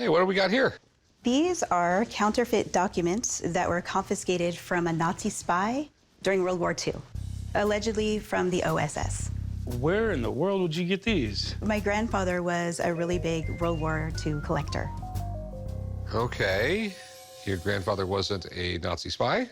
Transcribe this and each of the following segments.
Hey, what do we got here? These are counterfeit documents that were confiscated from a Nazi spy during World War II, allegedly from the OSS. Where in the world would you get these? My grandfather was a really big World War II collector. Okay. Your grandfather wasn't a Nazi spy?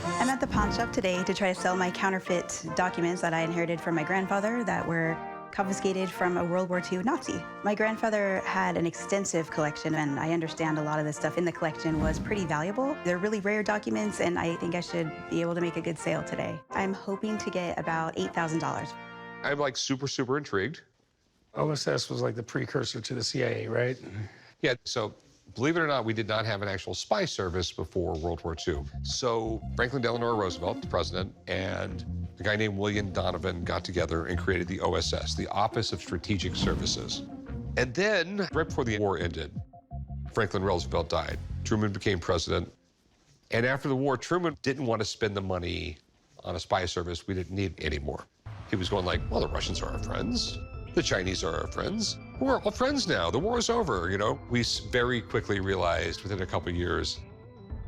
I'm at the pawn shop today to try to sell my counterfeit documents that I inherited from my grandfather that were confiscated from a World War II Nazi. My grandfather had an extensive collection, and I understand a lot of the stuff in the collection was pretty valuable. They're really rare documents, and I think I should be able to make a good sale today. I'm hoping to get about $8,000. I'm like super intrigued. OSS was like the precursor to the CIA, right? Yeah, so believe it or not, we did not have an actual spy service before World War II. So Franklin Delano Roosevelt, the president, and a guy named William Donovan got together and created the OSS, the Office of Strategic Services. And then, right before the war ended, Franklin Roosevelt died. Truman became president. And after the war, Truman didn't want to spend the money on a spy service we didn't need anymore. He was going like, well, the Russians are our friends. The Chinese are our friends. We're all friends now. The war is over, you know? We very quickly realized within a couple of years,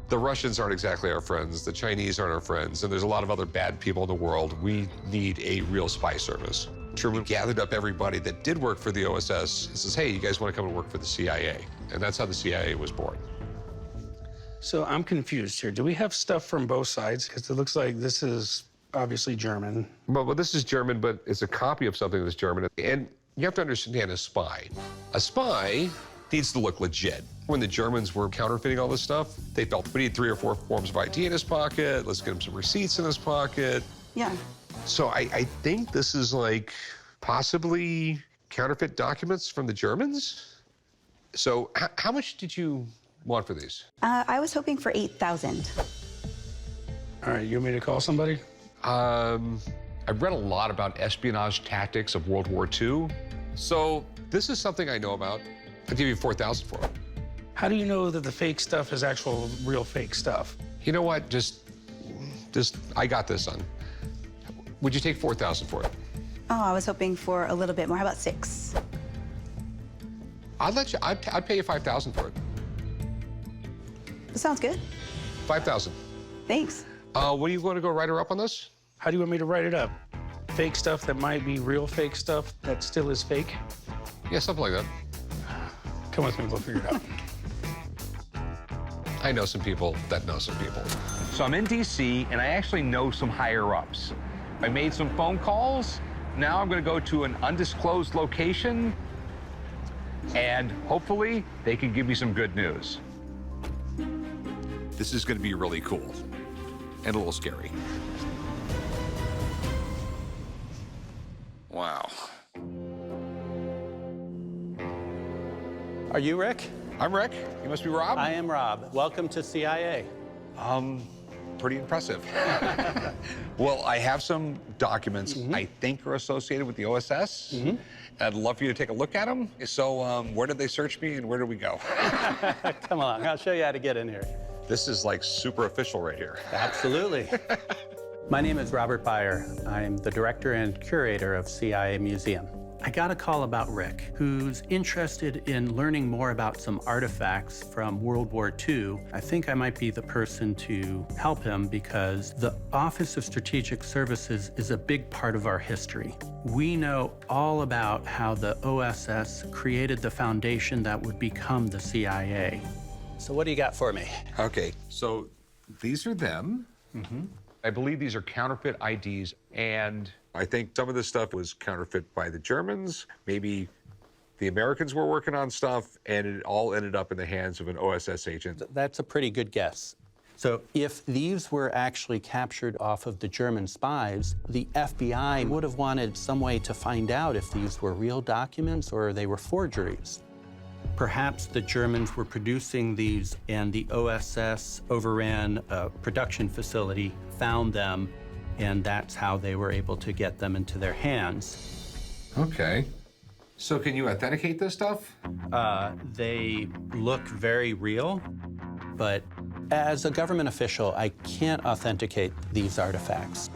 the Russians aren't exactly our friends. The Chinese aren't our friends. And there's a lot of other bad people in the world. We need a real spy service. Truman gathered up everybody that did work for the OSS and says, hey, you guys want to come and work for the CIA? And that's how the CIA was born. So I'm confused here. Do we have stuff from both sides? Because it looks like this is obviously German. Well, this is German, but it's a copy of something that's German. And you have to understand a spy. A spy needs to look legit. When the Germans were counterfeiting all this stuff, they felt we need 3 or 4 forms of ID in his pocket. Let's get him some receipts in his pocket. Yeah. So I think this is like possibly counterfeit documents from the Germans. So how much did you want for these? I was hoping for $8,000. All right, you want me to call somebody? I've read a lot about espionage tactics of World War II. So this is something I know about. I'll give you $4,000 for it. How do you know that the fake stuff is actual real fake stuff? You know what? Just, I got this, son. Would you take $4,000 for it? Oh, I was hoping for a little bit more. How about $6,000? I'd pay you $5,000 for it. That sounds good. $5,000. Thanks. When are you going to go write her up on this? How do you want me to write it up? Fake stuff that might be real fake stuff that still is fake? Yeah, something like that. Come with me, we'll figure it out. I know some people that know some people. So I'm in D.C., and I actually know some higher-ups. I made some phone calls. Now I'm going to go to an undisclosed location, and hopefully they can give me some good news. This is going to be really cool and a little scary. Wow. Are you Rick? I'm Rick. You must be Rob? I am Rob. Welcome to CIA. Pretty impressive. Well, I have some documents I think are associated with the OSS. I'd love for you to take a look at them. So where did they search me and where did we go? Come along, I'll show you how to get in here. This is like super official right here. Absolutely. My name is Robert Beyer. I'm the director and curator of CIA Museum. I got a call about Rick, who's interested in learning more about some artifacts from World War II. I think I might be the person to help him because the Office of Strategic Services is a big part of our history. We know all about how the OSS created the foundation that would become the CIA. So what do you got for me? Okay, so these are them. I believe these are counterfeit IDs, and I think some of this stuff was counterfeit by the Germans. Maybe the Americans were working on stuff, and it all ended up in the hands of an OSS agent. That's a pretty good guess. So if these were actually captured off of the German spies, the FBI would have wanted some way to find out if these were real documents or they were forgeries. Perhaps the Germans were producing these and the OSS overran a production facility, found them, and that's how they were able to get them into their hands. Okay. So can you authenticate this stuff? They look very real, but as a government official, I can't authenticate these artifacts.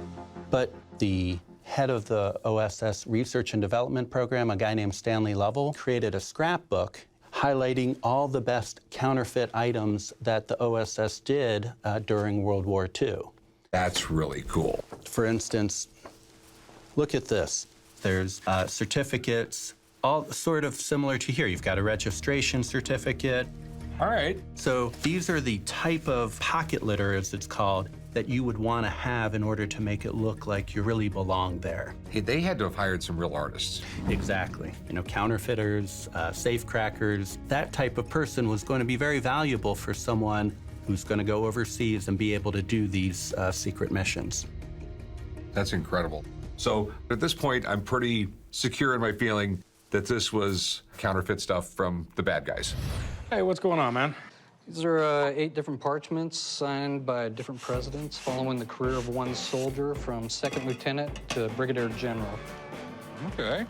But the head of the OSS Research and Development Program, a guy named Stanley Lovell, created a scrapbook. highlighting all the best counterfeit items that the OSS did during World War II. That's really cool. For instance, look at this. There's certificates, all sort of similar to here. You've got a registration certificate. All right. So these are the type of pocket litter, as it's called, that you would want to have in order to make it look like you really belong there. Hey, they had to have hired some real artists. Exactly. You know, counterfeiters, safecrackers, that type of person was going to be very valuable for someone who's going to go overseas and be able to do these secret missions. That's incredible. So at this point, I'm pretty secure in my feeling that this was counterfeit stuff from the bad guys. Hey, what's going on, man? These are 8 different parchments signed by different presidents following the career of one soldier from second lieutenant to brigadier general. Okay.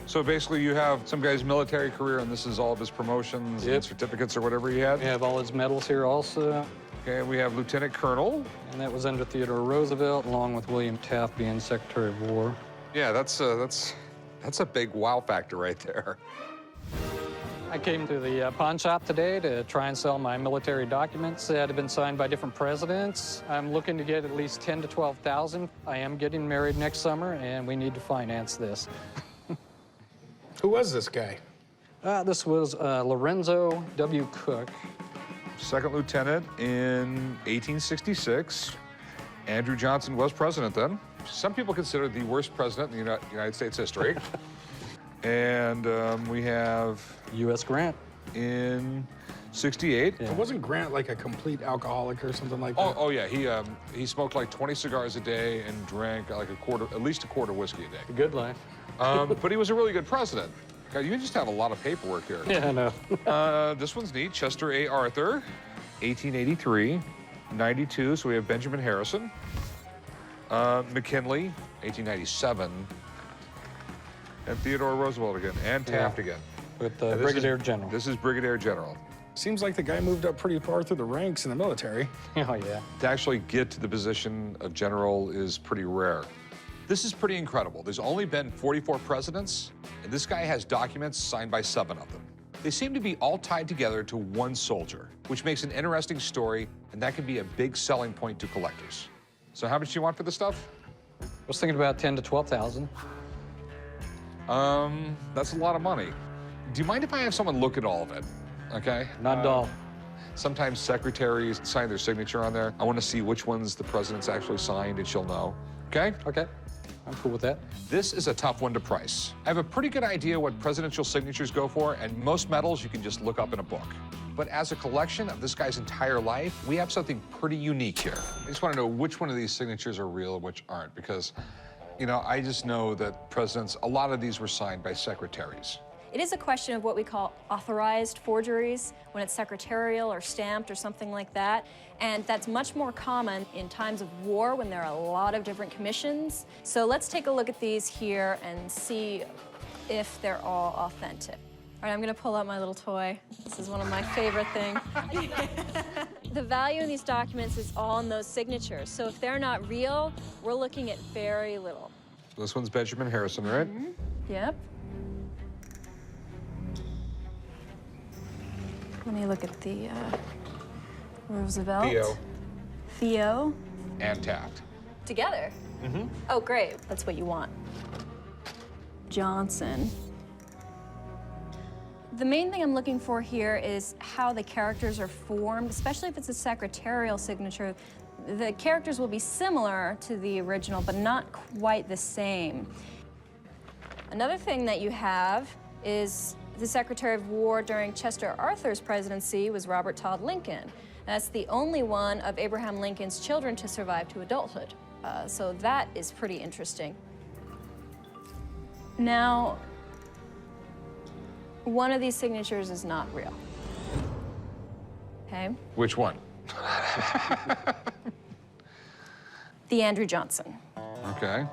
So basically you have some guy's military career and this is all of his promotions and certificates or whatever he had? We have all his medals here also. Okay, we have Lieutenant Colonel. And that was under Theodore Roosevelt, along with William Taft being Secretary of War. Yeah, that's a big wow factor right there. I came to the pawn shop today to try and sell my military documents that have been signed by different presidents. I'm looking to get at least 10 to 12,000. I am getting married next summer, and we need to finance this. Who was this guy? This was Lorenzo W. Cook. Second lieutenant in 1866. Andrew Johnson was president then. Some people consider the worst president in the United States history. And we have U.S. Grant. in 68. Yeah. Wasn't Grant like a complete alcoholic or something like that? Oh yeah, he smoked like 20 cigars a day and drank like at least a quart of whiskey a day. A good life. But he was a really good president. God, you just have a lot of paperwork here. Yeah, I know. This one's neat. Chester A. Arthur, 1883, 92. So we have Benjamin Harrison. McKinley, 1897. And Theodore Roosevelt again, and Taft again. With the Brigadier General. This is Brigadier General. Seems like the guy moved up pretty far through the ranks in the military. Oh, yeah. To actually get to the position of general is pretty rare. This is pretty incredible. There's only been 44 presidents, and this guy has documents signed by 7 of them. They seem to be all tied together to one soldier, which makes an interesting story, and that can be a big selling point to collectors. So how much do you want for this stuff? I was thinking about 10 to 12,000. That's a lot of money. Do you mind if I have someone look at all of it? Okay? Not at all. Sometimes secretaries sign their signature on there. I want to see which ones the president's actually signed, and she'll know. Okay? Okay. I'm cool with that. This is a tough one to price. I have a pretty good idea what presidential signatures go for, and most medals you can just look up in a book. But as a collection of this guy's entire life, we have something pretty unique here. I just want to know which one of these signatures are real and which aren't, because, you know, I just know that presidents, a lot of these were signed by secretaries. It is a question of what we call authorized forgeries, when it's secretarial or stamped or something like that. And that's much more common in times of war when there are a lot of different commissions. So let's take a look at these here and see if they're all authentic. All right, I'm gonna pull out my little toy. This is one of my favorite things. The value in these documents is all in those signatures. So if they're not real, we're looking at very little. This one's Benjamin Harrison, right? Yep. Let me look at the Roosevelt. Theo. And Taft. Together? Mm-hmm. Oh, great. That's what you want. Johnson. The main thing I'm looking for here is how the characters are formed, especially if it's a secretarial signature. The characters will be similar to the original, but not quite the same. Another thing that you have is the Secretary of War during Chester Arthur's presidency was Robert Todd Lincoln. That's the only one of Abraham Lincoln's children to survive to adulthood. So that is pretty interesting. Now, one of these signatures is not real. Okay? Which one? The Andrew Johnson. Okay.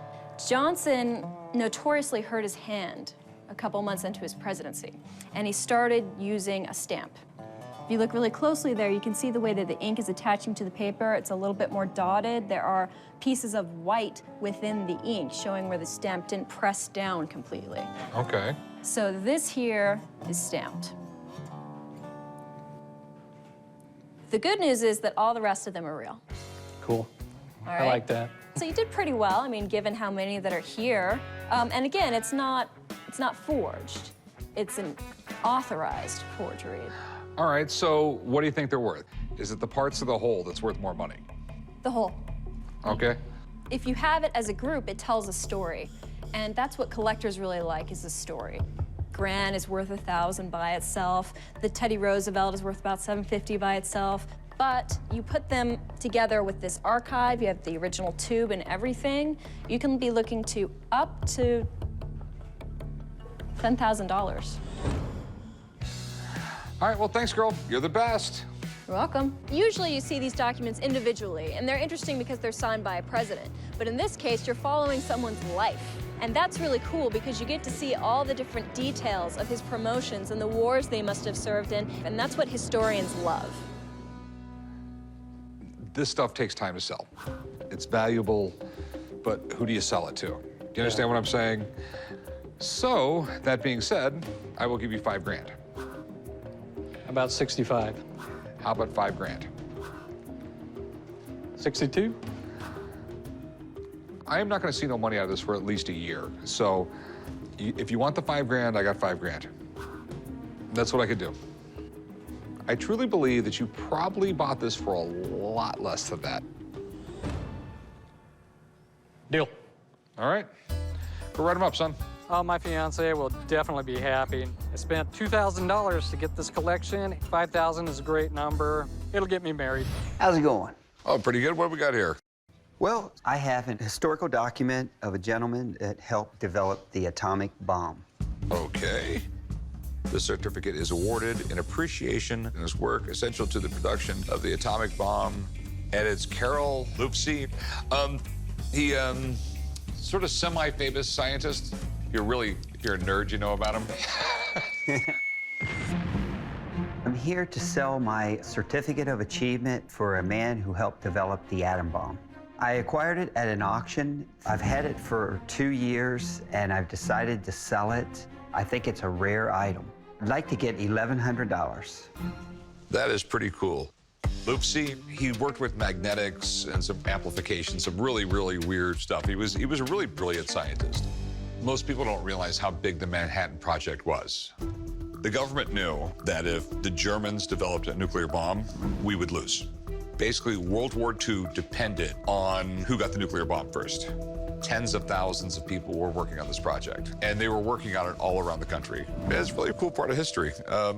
Johnson notoriously hurt his hand a couple months into his presidency, and he started using a stamp. If you look really closely there, you can see the way that the ink is attaching to the paper. It's a little bit more dotted. There are pieces of white within the ink showing where the stamp didn't press down completely. Okay. So this here is stamped. The good news is that all the rest of them are real. Cool. All I right? like that. So you did pretty well, I mean, given how many that are here. And again, it's not forged. It's an authorized forgery. All right, so what do you think they're worth? Is it the parts of the whole that's worth more money? The whole. Okay. If you have it as a group, it tells a story. And that's what collectors really like, is a story. Gran is worth $1,000 by itself. The Teddy Roosevelt is worth about $750 by itself. But you put them together with this archive, you have the original tube and everything, you can be looking to up to $10,000. All right, well, thanks, girl. You're the best. You're welcome. Usually you see these documents individually, and they're interesting because they're signed by a president. But in this case, you're following someone's life. And that's really cool because you get to see all the different details of his promotions and the wars they must have served in, and that's what historians love. This stuff takes time to sell. It's valuable, but who do you sell it to? Do you understand what I'm saying? So, that being said, I will give you $5,000. About 65. How about $5,000? 62? I am not going to see no money out of this for at least a year. So, if you want the $5,000, I got $5,000. That's what I could do. I truly believe that you probably bought this for a lot less than that. Deal. All right, go write them up, son. Oh, my fiance will definitely be happy. I spent $2,000 to get this collection. $5,000 is a great number. It'll get me married. How's it going? Oh, pretty good. What do we got here? Well, I have a historical document of a gentleman that helped develop the atomic bomb. Okay. The certificate is awarded in appreciation in his work essential to the production of the atomic bomb. And it's Carol Lufsey. He, sort of semi-famous scientist. If you're a nerd, you know about him. I'm here to sell my certificate of achievement for a man who helped develop the atom bomb. I acquired it at an auction. I've had it for 2 years, and I've decided to sell it. I think it's a rare item. I'd like to get $1,100. That is pretty cool. Lufsey, he worked with magnetics and some amplification, some really, really weird stuff. He was a really brilliant scientist. Most people don't realize how big the Manhattan Project was. The government knew that if the Germans developed a nuclear bomb, we would lose. Basically, World War II depended on who got the nuclear bomb first. Tens of thousands of people were working on this project, and they were working on it all around the country. It's really a cool part of history. How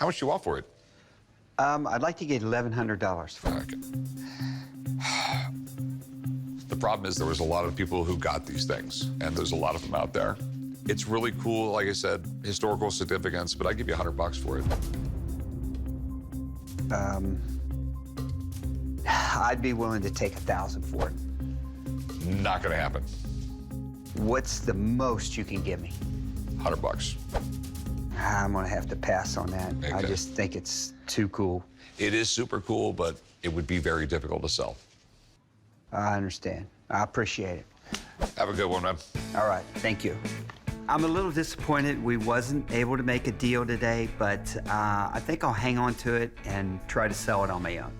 much do you want for it? I'd like to get $1,100 for it. Okay. The problem is there was a lot of people who got these things, and there's a lot of them out there. It's really cool, like I said, historical significance, but I'd give you $100 for it. I'd be willing to take $1,000 for it. Not gonna happen. What's the most you can give me? $100. I'm gonna have to pass on that. I Okay. just think it's too cool. It is super cool, but it would be very difficult to sell. I understand. I appreciate it. Have a good one, man. All right, thank you. I'm a little disappointed we wasn't able to make a deal today, but I think I'll hang on to it and try to sell it on my own.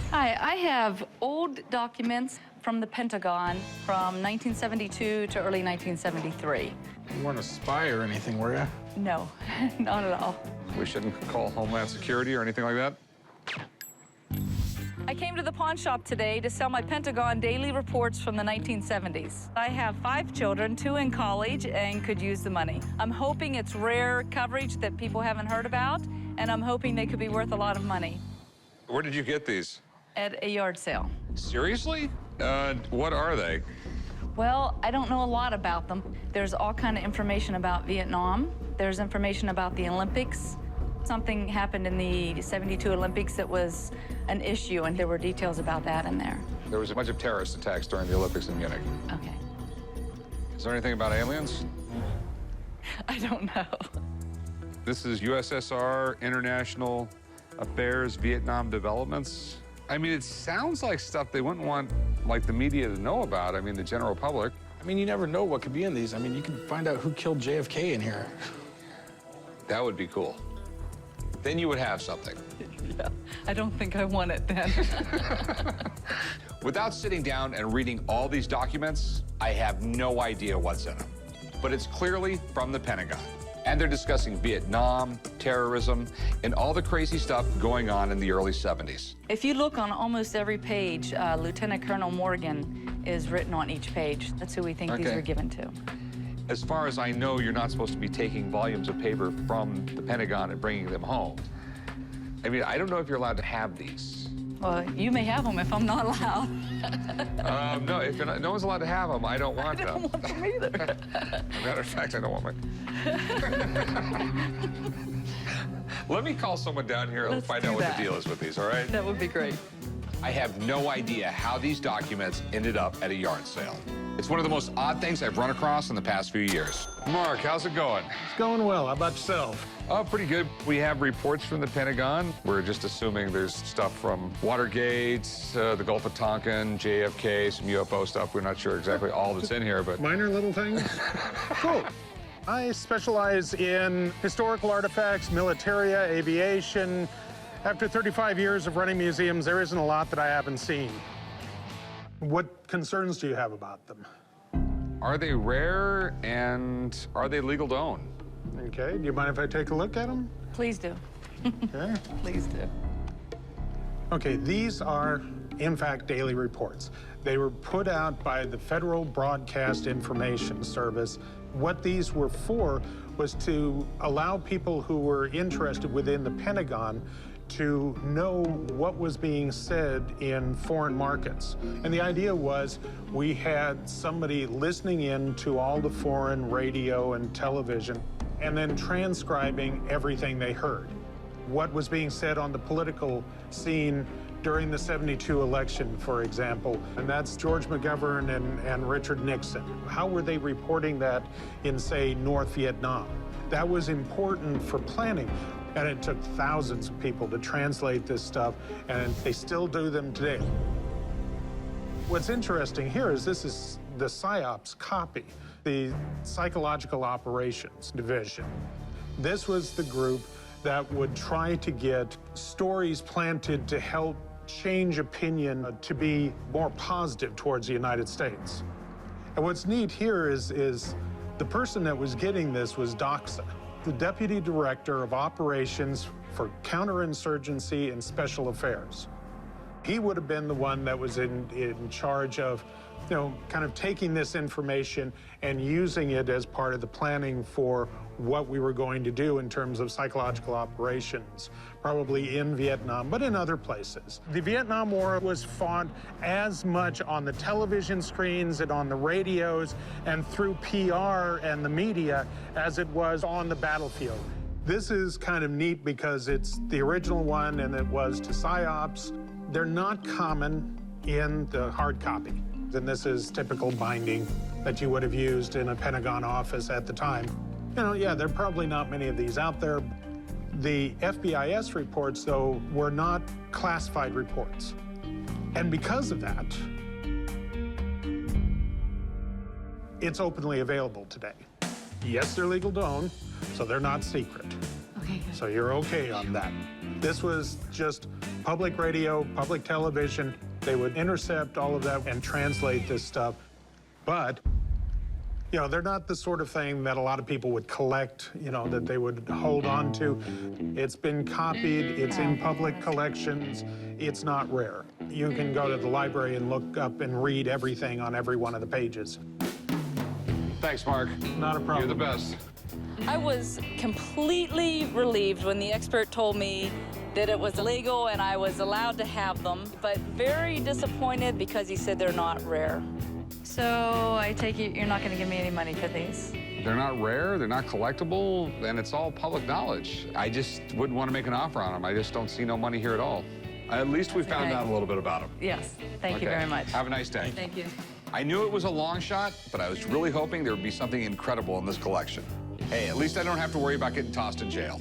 Hi, I have old documents from the Pentagon from 1972 to early 1973. You weren't a spy or anything, were you? No, not at all. We shouldn't call Homeland Security or anything like that? I came to the pawn shop today to sell my Pentagon daily reports from the 1970s. I have 5 children, 2 in college, and could use the money. I'm hoping it's rare coverage that people haven't heard about, and I'm hoping they could be worth a lot of money Where did you get these? at a yard sale. Seriously? What are they? Well, I don't know a lot about them. There's all kind of information about Vietnam. There's information about the Olympics. Something happened in the 72 Olympics that was an issue, and there were details about that in there. There was a bunch of terrorist attacks during the Olympics in Munich. Okay. Is there anything about aliens? I don't know. This is USSR International Affairs Vietnam Developments. I mean, it sounds like stuff they wouldn't want, like, the media to know about. I mean, the general public. I mean, you never know what could be in these. I mean, you can find out who killed JFK in here. That would be cool. Then you would have something. Yeah, I don't think I want it then. Without sitting down and reading all these documents, I have no idea what's in them. But it's clearly from the Pentagon. And they're discussing Vietnam, terrorism, and all the crazy stuff going on in the early 70s. If you look on almost every page, Lieutenant Colonel Morgan is written on each page. That's who we think these Okay. were given to. As far as I know, you're not supposed to be taking volumes of paper from the Pentagon and bringing them home. I mean, I don't know if you're allowed to have these. Well, you may have them if I'm not allowed. No, if you're not, no one's allowed to have them, I don't want I don't them. want them either. Matter of fact, I don't want my... Let me call someone down here and Let's find do out what that. the deal is with these, all right? That would be great. I have no idea how these documents ended up at a yard sale. It's one of the most odd things I've run across in the past few years. Mark, how's it going? It's going well. How about yourself? Oh, pretty good. We have reports from the Pentagon. We're just assuming there's stuff from Watergate, the Gulf of Tonkin, JFK, some UFO stuff. We're not sure exactly all that's in here, but... Minor little things? Cool. I specialize in historical artifacts, militaria, aviation. After 35 years of running museums, there isn't a lot that I haven't seen. What concerns do you have about them? Are they rare, and are they legal to own? Okay, do you mind if I take a look at them? Please do. Okay. Please do. Okay, these are, in fact, daily reports. They were put out by the Federal Broadcast Information Service. What these were for was to allow people who were interested within the Pentagon to know what was being said in foreign markets. And the idea was we had somebody listening in to all the foreign radio and television and then transcribing everything they heard. What was being said on the political scene during the '72 election, for example, and that's George McGovern and Richard Nixon. How were they reporting that in, say, North Vietnam? That was important for planning. And it took thousands of people to translate this stuff, and they still do them today. What's interesting here is this is the PSYOPs copy, the Psychological Operations Division. This was the group that would try to get stories planted to help change opinion to be more positive towards the United States. And what's neat here is the person that was getting this was DOXA, the Deputy Director of Operations for Counterinsurgency and Special Affairs. He would have been the one that was in charge of, you know, kind of taking this information and using it as part of the planning for what we were going to do in terms of psychological operations, probably in Vietnam, but in other places. The Vietnam War was fought as much on the television screens and on the radios and through PR and the media as it was on the battlefield. This is kind of neat because it's the original one and it was to PSYOPs. They're not common in the hard copy. And this is typical binding that you would have used in a Pentagon office at the time. You know, yeah, there are probably not many of these out there. The FBIS reports, though, were not classified reports. And because of that, it's openly available today. Yes, they're legal to own, so they're not secret. Okay, good. So you're okay on that. This was just public radio, public television. They would intercept all of that and translate this stuff. But, you know, they're not the sort of thing that a lot of people would collect, you know, that they would hold on to. It's been copied, it's in public collections, it's not rare. You can go to the library and look up and read everything on every one of the pages. Thanks, Mark. Not a problem. You're the best. I was completely relieved when the expert told me that it was illegal and I was allowed to have them, but very disappointed because he said they're not rare. So I take it you're not going to give me any money for these. They're not rare, they're not collectible, and it's all public knowledge. I just wouldn't want to make an offer on them. I just don't see no money here at all. At least we found Okay. out a little bit about them. Yes, thank you Okay. very much. Have a nice day. Thank you. I knew it was a long shot, but I was really hoping there would be something incredible in this collection. Hey, at least I don't have to worry about getting tossed in jail.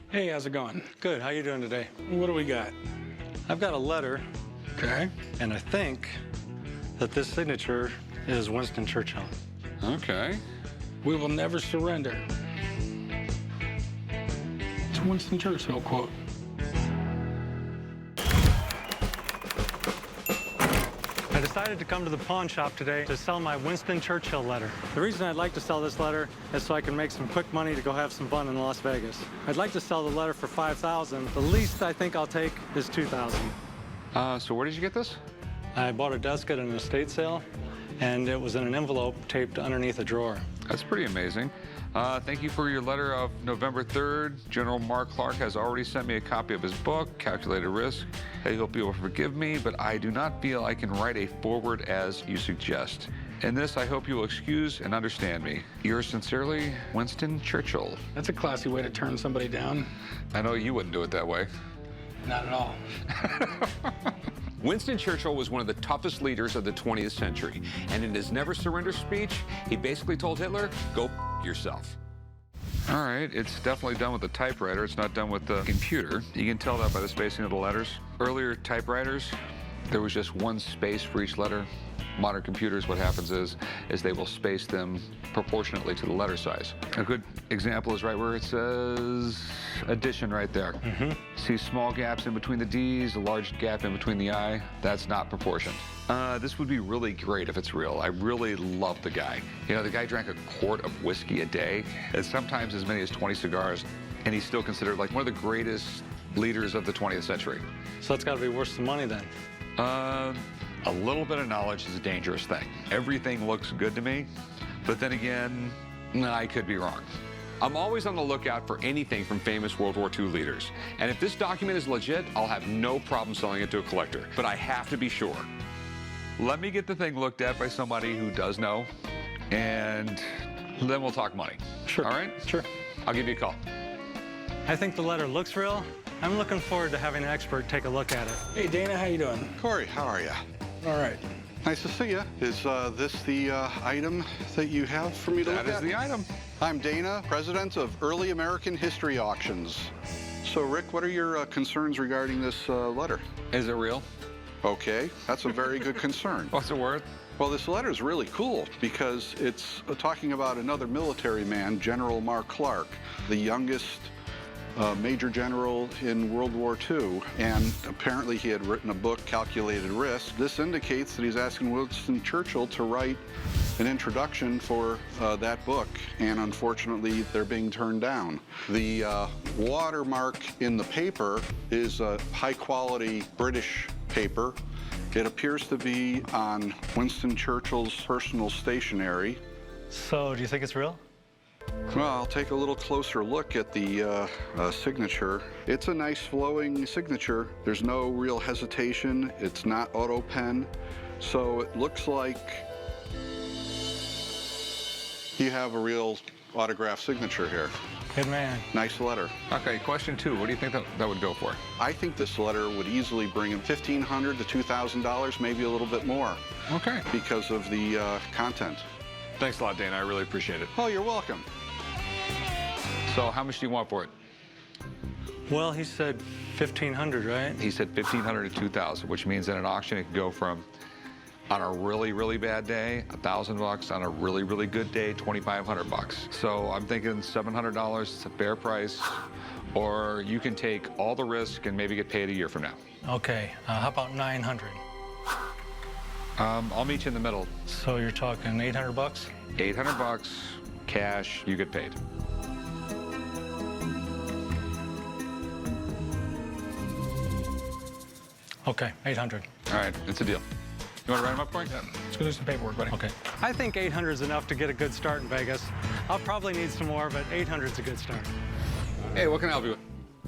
Hey, how's it going? Good. How you doing today? What do we got? I've got a letter, Okay. and I think that this signature is Winston Churchill. Okay. We will never surrender. It's a Winston Churchill quote. decided to come to the pawn shop today to sell my Winston Churchill letter. The reason I'd like to sell this letter is so I can make some quick money to go have some fun in Las Vegas. I'd like to sell the letter for $5,000. The least I think I'll take is $2,000. So where did you get this? I bought a desk at an estate sale, and it was in an envelope taped underneath a drawer. That's pretty amazing. Thank you for your letter of November 3rd. General Mark Clark has already sent me a copy of his book, Calculated Risk. I hope you will forgive me, but I do not feel I can write a forward as you suggest. In this, I hope you will excuse and understand me. Yours sincerely, Winston Churchill. That's a classy way to turn somebody down. I know you wouldn't do it that way. Not at all. Winston Churchill was one of the toughest leaders of the 20th century, and in his never surrender speech, he basically told Hitler, go f yourself. All right, it's definitely done with the typewriter. It's not done with the computer. You can tell that by the spacing of the letters. Earlier typewriters, there was just one space for each letter. Modern computers, what happens is they will space them proportionately to the letter size. A good example is right where it says addition right there. See small gaps in between the D's, a large gap in between the I. That's not proportioned. This would be really great if it's real. I really love the guy. You know, the guy drank a quart of whiskey a day, and sometimes as many as 20 cigars, and he's still considered like one of the greatest leaders of the 20th century. So that's got to be worth some money then. A little bit of knowledge is a dangerous thing. Everything looks good to me, but then again, I could be wrong. I'm always on the lookout for anything from famous World War II leaders. And if this document is legit, I'll have no problem selling it to a collector. But I have to be sure. Let me get the thing looked at by somebody who does know, and then we'll talk money. Sure. All right? Sure. I'll give you a call. I think the letter looks real. I'm looking forward to having an expert take a look at it. Hey, Dana, how you doing? Corey, how are you? All right. Nice to see you. Is this the item that you have for me to look at? That is the item. I'm Dana, president of Early American History Auctions. So, Rick, what are your concerns regarding this letter? Is it real? Okay, that's a very good concern. What's it worth? Well, this letter is really cool because it's talking about another military man, General Mark Clark, the youngest major general in World War II, and apparently he had written a book, Calculated Risk. This indicates that he's asking Winston Churchill to write an introduction for that book, and unfortunately they're being turned down. The watermark in the paper is a high-quality British paper. It appears to be on Winston Churchill's personal stationery. So, do you think it's real? Well, I'll take a little closer look at the signature. It's a nice flowing signature. There's no real hesitation. It's not auto pen. So it looks like you have a real autographed signature here. Good man. Nice letter. Okay, question 2. What do you think that would go for? I think this letter would easily bring him $1,500 to $2,000, maybe a little bit more. Okay. Because of the content. Thanks a lot, Dana. I really appreciate it. Oh, you're welcome. So how much do you want for it? Well, he said $1,500, right? He said $1,500 to $2,000, which means at an auction it could go from, on a really, really bad day, $1,000. On a really, really good day, $2,500. So I'm thinking $700. It's a fair price. Or you can take all the risk and maybe get paid a year from now. Okay, how about $900? I'll meet you in the middle. So you're talking $800? $800, cash, you get paid. Okay, $800. All right, it's a deal. You want to write them up for me? Yeah, let's go do some paperwork, buddy. Okay. I think 800 is enough to get a good start in Vegas. I'll probably need some more, but 800 is a good start. Hey, what can I help you with?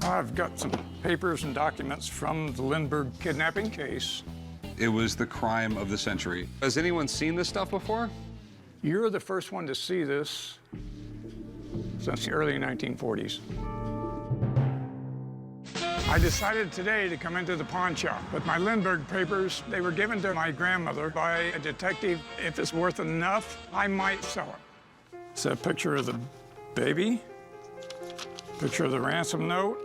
I've got some papers and documents from the Lindbergh kidnapping case. It was the crime of the century. Has anyone seen this stuff before? You're the first one to see this since the early 1940s. I decided today to come into the pawn shop, but my Lindbergh papers, they were given to my grandmother by a detective. If it's worth enough, I might sell it. It's a picture of the baby, picture of the ransom note.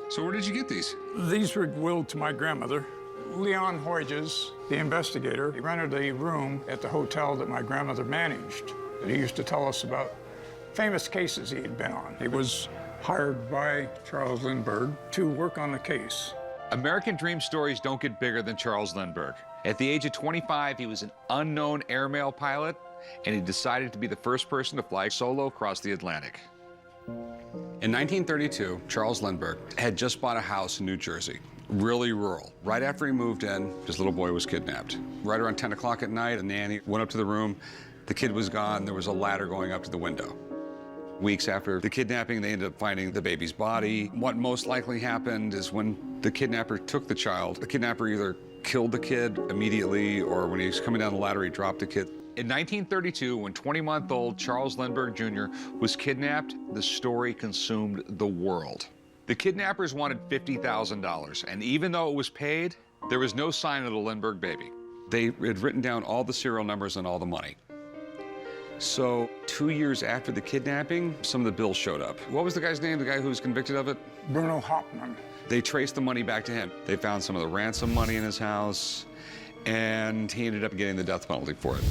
So where did you get these? These were willed to my grandmother. Leon Hoyges, the investigator, he rented a room at the hotel that my grandmother managed. He used to tell us about famous cases he had been on. He was hired by Charles Lindbergh to work on the case. American dream stories don't get bigger than Charles Lindbergh. At the age of 25, he was an unknown airmail pilot, and he decided to be the first person to fly solo across the Atlantic. In 1932, Charles Lindbergh had just bought a house in New Jersey, really rural. Right after he moved in, his little boy was kidnapped. Right around 10 o'clock at night, a nanny went up to the room. The kid was gone. There was a ladder going up to the window. Weeks after the kidnapping, they ended up finding the baby's body. What most likely happened is when the kidnapper took the child, the kidnapper either killed the kid immediately, or when he was coming down the ladder, he dropped the kid. In 1932, when 20-month-old Charles Lindbergh Jr. was kidnapped, the story consumed the world. The kidnappers wanted $50,000, and even though it was paid, there was no sign of the Lindbergh baby. They had written down all the serial numbers and all the money. So 2 years after the kidnapping, some of the bills showed up. What was the guy's name, the guy who was convicted of it? Bruno Hauptmann. They traced the money back to him. They found some of the ransom money in his house, and he ended up getting the death penalty for it.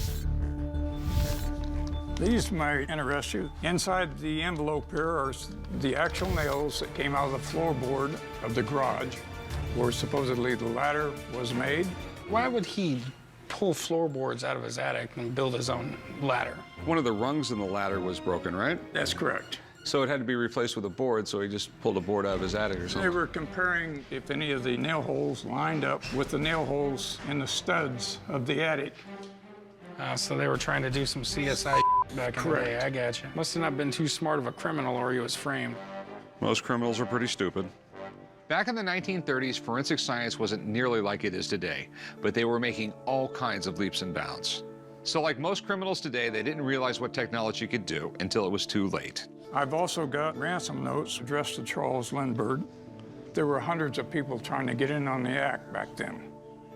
These might interest you. Inside the envelope here are the actual nails that came out of the floorboard of the garage where supposedly the ladder was made. Why would he pull floorboards out of his attic and build his own ladder? One of the rungs in the ladder was broken, right? That's correct. So it had to be replaced with a board, so he just pulled a board out of his attic or They something. were comparing if any of the nail holes lined up with the nail holes in the studs of the attic. So they were trying to do some CSI back in the day. I gotcha. Must have not been too smart of a criminal, or he was framed. Most criminals are pretty stupid. Back in the 1930s, forensic science wasn't nearly like it is today, but they were making all kinds of leaps and bounds. So like most criminals today, they didn't realize what technology could do until it was too late. I've also got ransom notes addressed to Charles Lindbergh. There were hundreds of people trying to get in on the act back then.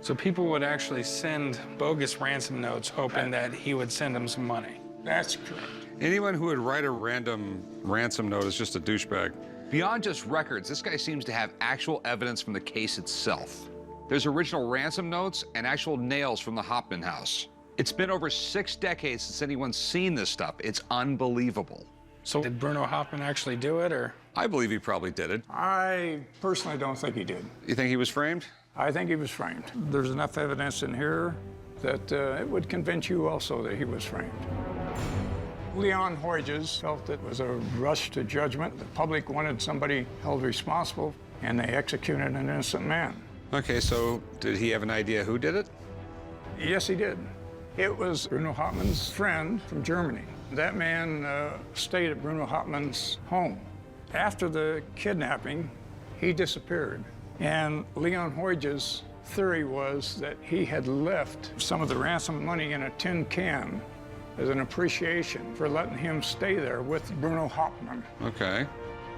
So people would actually send bogus ransom notes hoping that he would send them some money. That's correct. Anyone who would write a random ransom note is just a douchebag. Beyond just records, this guy seems to have actual evidence from the case itself. There's original ransom notes and actual nails from the Hauptmann house. It's been over 6 decades since anyone's seen this stuff. It's unbelievable. So did Bruno Hauptmann actually do it, or? I believe he probably did it. I personally don't think he did. You think he was framed? I think he was framed. There's enough evidence in here that it would convince you also that he was framed. Leon Hoyges felt it was a rush to judgment. The public wanted somebody held responsible, and they executed an innocent man. Okay, so did he have an idea who did it? Yes, he did. It was Bruno Hauptmann's friend from Germany. That man stayed at Bruno Hauptmann's home. After the kidnapping, he disappeared. And Leon Hoyges' theory was that he had left some of the ransom money in a tin can as an appreciation for letting him stay there with Bruno Hauptmann. Okay.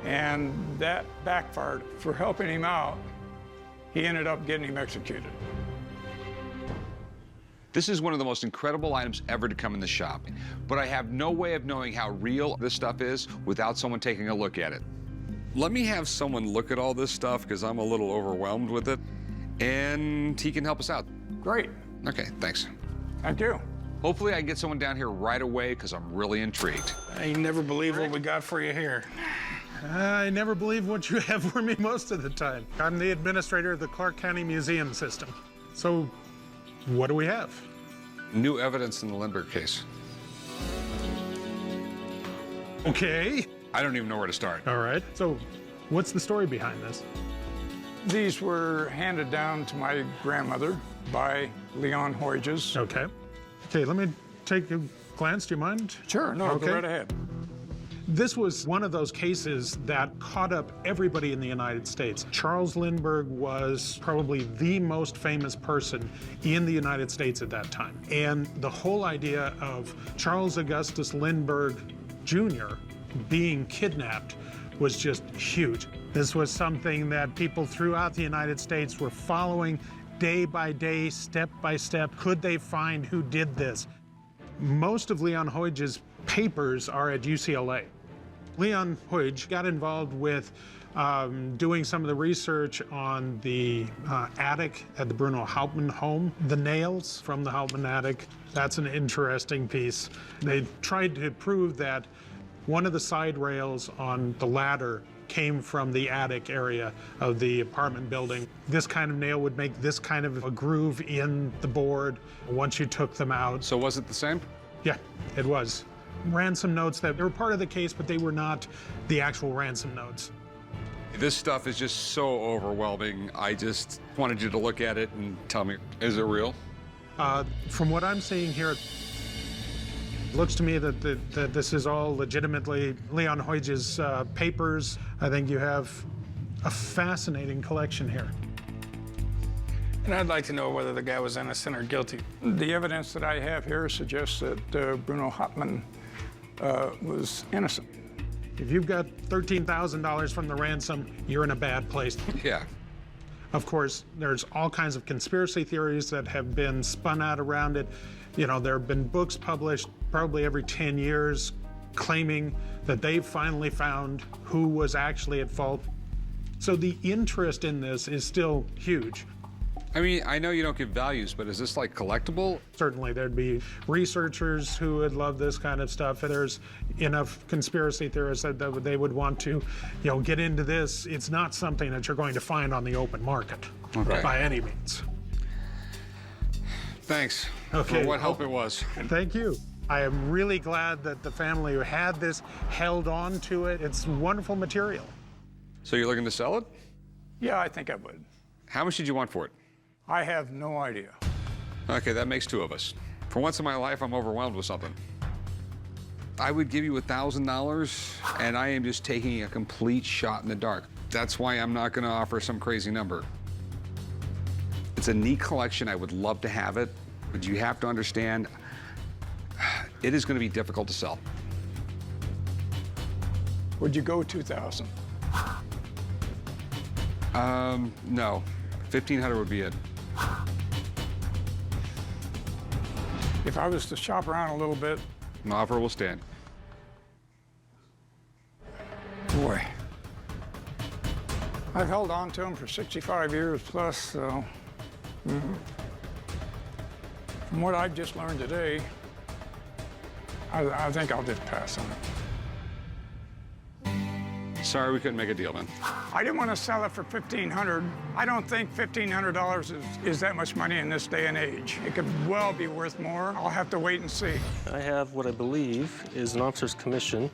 And that backfired. For helping him out, he ended up getting him executed. This is one of the most incredible items ever to come in the shop, but I have no way of knowing how real this stuff is without someone taking a look at it. Let me have someone look at all this stuff, because I'm a little overwhelmed with it, and he can help us out. Great. Okay, thanks. Thank you. Hopefully I can get someone down here right away, because I'm really intrigued. I never believe what we got for you here. I never believe what you have for me most of the time. I'm the administrator of the Clark County Museum System. So, what do we have? New evidence in the Lindbergh case. Okay. I don't even know where to start. All right. So, what's the story behind this? These were handed down to my grandmother by Leon Hoyges. Okay. Okay, let me take a glance. Do you mind? Sure, no, Okay. go right ahead. This was one of those cases that caught up everybody in the United States. Charles Lindbergh was probably the most famous person in the United States at that time. And the whole idea of Charles Augustus Lindbergh Jr. being kidnapped was just huge. This was something that people throughout the United States were following day by day, step by step. Could they find who did this? Most of Leon Hoyges' papers are at UCLA. Leon Hoyge got involved with doing some of the research on the attic at the Bruno Hauptmann home. The nails from the Hauptmann attic, that's an interesting piece. They tried to prove that one of the side rails on the ladder came from the attic area of the apartment building. This kind of nail would make this kind of a groove in the board once you took them out. So was it the same? Yeah, it was. Ransom notes that were part of the case, but they were not the actual ransom notes. This stuff is just so overwhelming. I just wanted you to look at it and tell me, is it real? From what I'm seeing here, it looks to me that this is all legitimately Leon Hoyge's papers. I think you have a fascinating collection here. And I'd like to know whether the guy was innocent or guilty. The evidence that I have here suggests that Bruno Hauptmann was innocent. If you've got $13,000 from the ransom, you're in a bad place. Yeah. Of course, there's all kinds of conspiracy theories that have been spun out around it. You know, there have been books published probably every 10 years claiming that they've finally found who was actually at fault. So the interest in this is still huge. I mean, I know you don't give values, but is this like collectible? Certainly, there'd be researchers who would love this kind of stuff. There's enough conspiracy theorists that they would want to, get into this. It's not something that you're going to find on the open market by any means. Thanks for what help it was. Thank you. I am really glad that the family who had this held on to it. It's wonderful material. So you're looking to sell it? Yeah, I think I would. How much did you want for it? I have no idea. Okay, that makes two of us. For once in my life, I'm overwhelmed with something. I would give you $1,000, and I am just taking a complete shot in the dark. That's why I'm not gonna offer some crazy number. It's a neat collection. I would love to have it, but you have to understand, it is gonna be difficult to sell. Would you go 2,000? No. 1,500 would be it. If I was to shop around a little bit. An offer will stand. Boy. I've held on to them for 65 years plus, so. From what I've just learned today, I think I'll just pass on it. Sorry we couldn't make a deal, man. I didn't want to sell it for $1,500. I don't think $1,500 is that much money in this day and age. It could well be worth more. I'll have to wait and see. I have what I believe is an officer's commission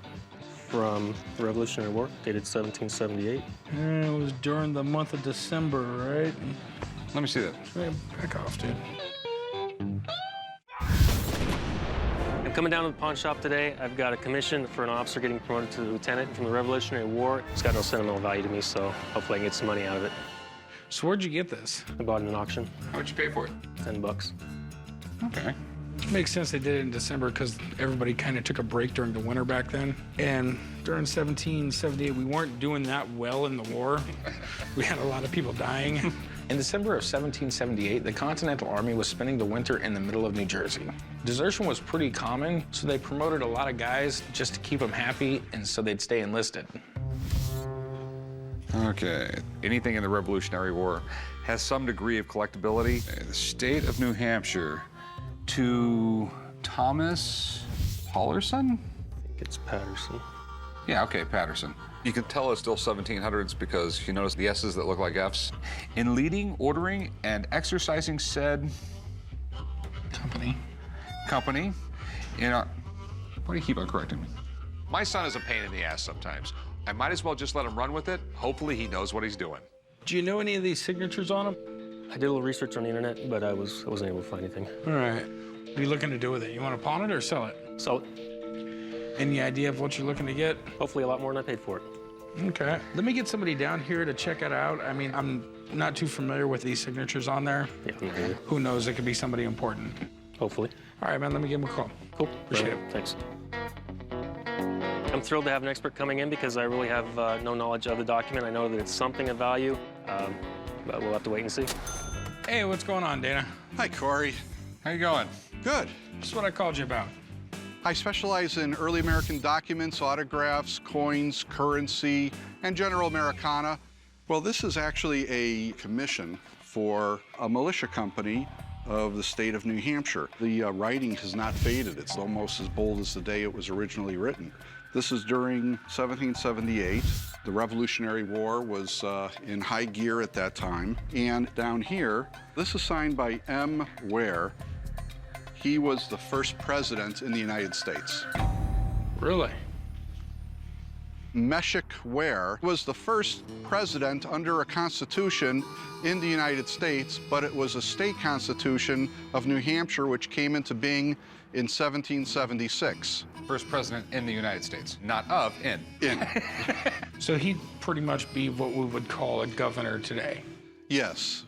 from the Revolutionary War, dated 1778. It was during the month of December, right? Let me see that. Back off, dude. I'm coming down to the pawn shop today. I've got a commission for an officer getting promoted to lieutenant from the Revolutionary War. It's got no sentimental value to me, so hopefully I can get some money out of it. So where'd you get this? I bought it in an auction. How much you pay for it? $10. Okay. Makes sense they did it in December because everybody kind of took a break during the winter back then. And during 1778, we weren't doing that well in the war. We had a lot of people dying. In December of 1778, the Continental Army was spending the winter in the middle of New Jersey. Desertion was pretty common, so they promoted a lot of guys just to keep them happy, and so they'd stay enlisted. Okay. Anything in the Revolutionary War has some degree of collectability. The state of New Hampshire to Thomas Pollerson? I think it's Patterson. Yeah, okay, Patterson. You can tell it's still 1700s because you notice the S's that look like F's. In leading, ordering, and exercising said company, in our, why do you keep on correcting me? My son is a pain in the ass sometimes. I might as well just let him run with it. Hopefully he knows what he's doing. Do you know any of these signatures on them? I did a little research on the internet, but I wasn't able to find anything. All right. What are you looking to do with it? You want to pawn it or sell it? Sell it. Any idea of what you're looking to get? Hopefully a lot more than I paid for it. Okay. Let me get somebody down here to check it out. I mean, I'm not too familiar with these signatures on there. Yeah, I'm not either. Who knows? It could be somebody important. Hopefully. All right, man, let me give him a call. Cool. Appreciate it. Thanks. I'm thrilled to have an expert coming in because I really have no knowledge of the document. I know that it's something of value, but we'll have to wait and see. Hey, what's going on, Dana? Hi, Corey. How you going? Good. That's what I called you about. I specialize in early American documents, autographs, coins, currency, and general Americana. Well, this is actually a commission for a militia company of the state of New Hampshire. The writing has not faded. It's almost as bold as the day it was originally written. This is during 1778. The Revolutionary War was in high gear at that time. And down here, this is signed by M. Ware. He was the first president in the United States. Really? Meshach Ware was the first president under a constitution in the United States, but it was a state constitution of New Hampshire, which came into being in 1776. First president in the United States, not of, in. In. So he'd pretty much be what we would call a governor today. Yes.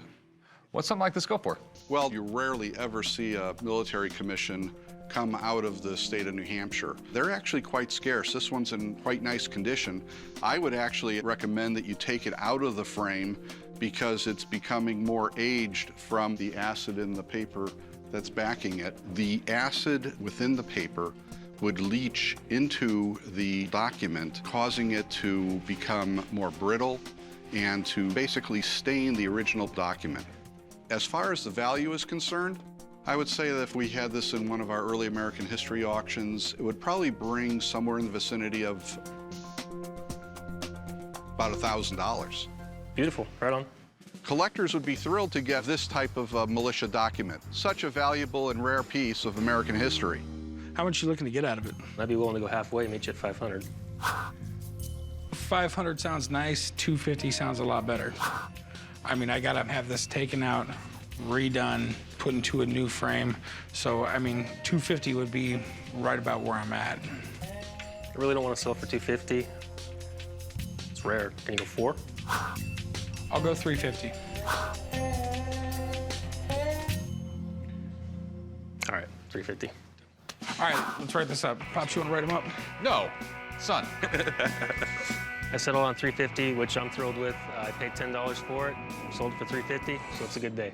What's something like this go for? Well, you rarely ever see a military commission come out of the state of New Hampshire. They're actually quite scarce. This one's in quite nice condition. I would actually recommend that you take it out of the frame because it's becoming more aged from the acid in the paper that's backing it. The acid within the paper would leach into the document, causing it to become more brittle and to basically stain the original document. As far as the value is concerned, I would say that if we had this in one of our early American history auctions, it would probably bring somewhere in the vicinity of about $1,000. Beautiful, right on. Collectors would be thrilled to get this type of militia document, such a valuable and rare piece of American history. How much are you looking to get out of it? I'd be willing to go halfway, meet you at 500. 500 sounds nice, 250 sounds a lot better. I mean, I gotta have this taken out, redone, put into a new frame. So, I mean, 250 would be right about where I'm at. I really don't want to sell for 250. It's rare. Can you go 4? I'll go 350. All right, 350. All right, let's write this up. Pops, you wanna write them up? No, son. I settled on 350, which I'm thrilled with. I paid $10 for it. Sold it for 350, so it's a good day.